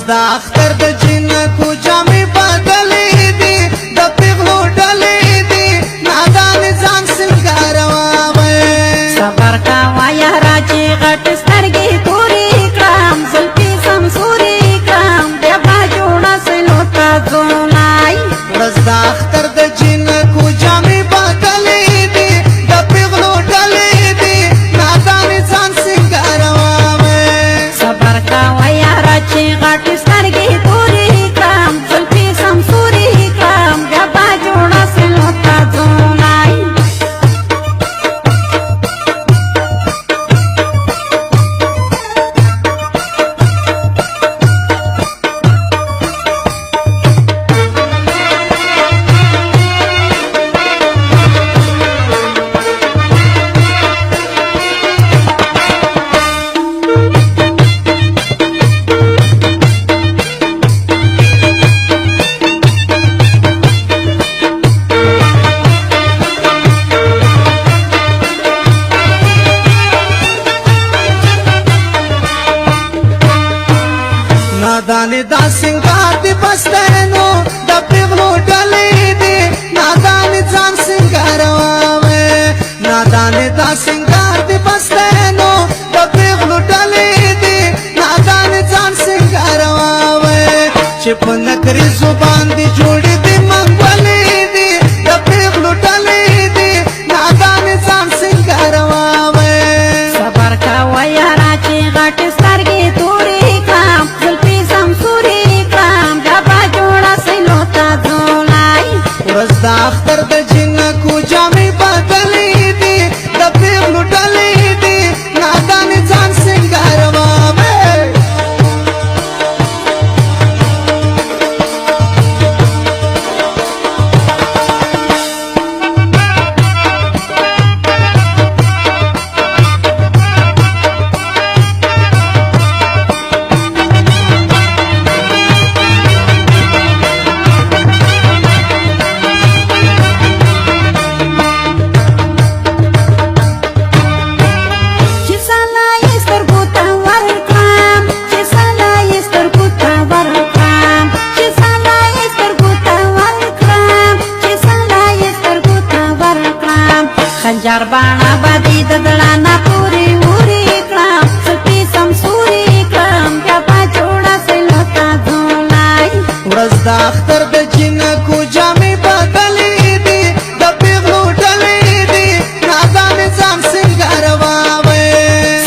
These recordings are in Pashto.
د اختر د جنکو جامې بدلې دي د پیغلو ډلې دي نادان ځان سنګاروه صبر کوه یاره چې غټ سترګې تورې کړم زلفې سمسورې کړم بیا به جوړه سلو ته ځونای ورځ د اختر د جنکو جامې بدلې دي د پیغلو ډلې دي نادان ځان سنګاروه صبر کوه یاره چې غټ سترګې تورې کړم زلفې سمسورې کړم بیا به جوړه سلو ته ځونای نادانې دا سنگار دی بستنو د پیغلو ډلې دي نادانې ځان سنگاروه نادانې دا سنگار دی بستنو د پیغلو ډلې دي نادانې ځان سنگاروه چې په نکري زبان دی جوړې دي منګولې دي د پیغلو ډلې دي نادانې ځان سنگاروه صبر کوه یاره چې غټ سترګې تورې کړم زلفې سمسورې کړم بیا به جوړه سلو ته ځونای ورځ د اختر د جنکو جامې بدلې دي د پیغلو ډلې دي نادانې ځان سنګاروه چې سلا یې سترګو ته ورکړم چې سلا یې سترګو ته ورکړم چې سلا یې سترګو ته ورکړم چې سلا یې سترګو ته ورکړم خنجر باڼه به دې د زړه نه پورې ورې کړم زلفې سمسورې کړم بیا به جوړه سلو ته ځونای ورځ د اختر د جنکو جامې بدلې دي د پیغلو ډلې دي نادانې ځان سنګاروه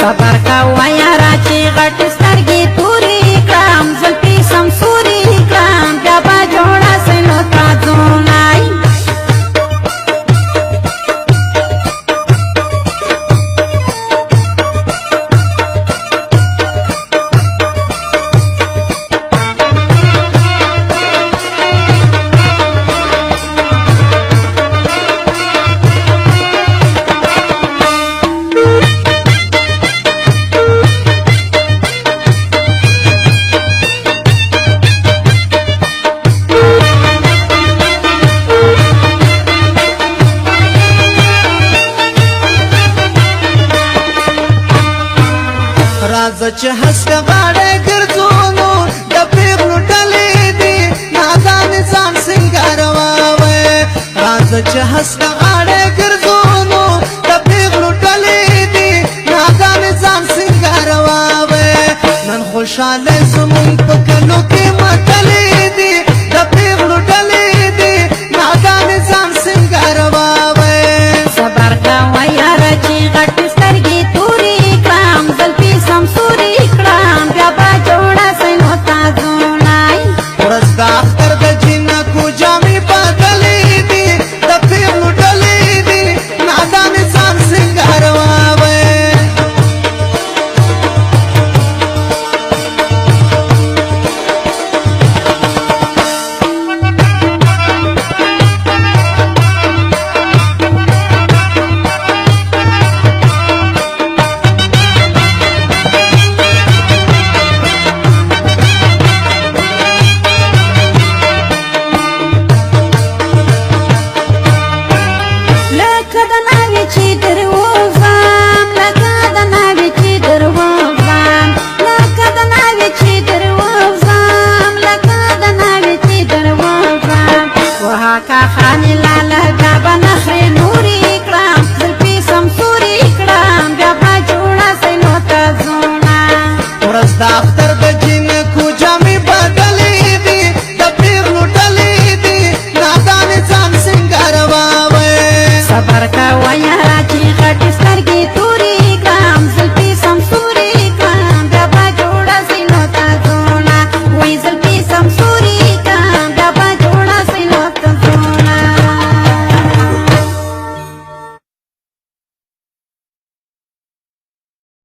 صبر کوه یاره چې غټ سترګې تورې کړم زلفې سمسورې کړم بیا به جوړه سلو ته ځونای راځه چې هسکه غاړه ګرځونو د پیغلو ډلې دي نادانې ځان سنګاروه راځه چې هسکه غاړه ګرځونو د پیغلو ډلې دي نادانې ځان سنګاروه نن خوشاله زمونږ په کلو کې متلې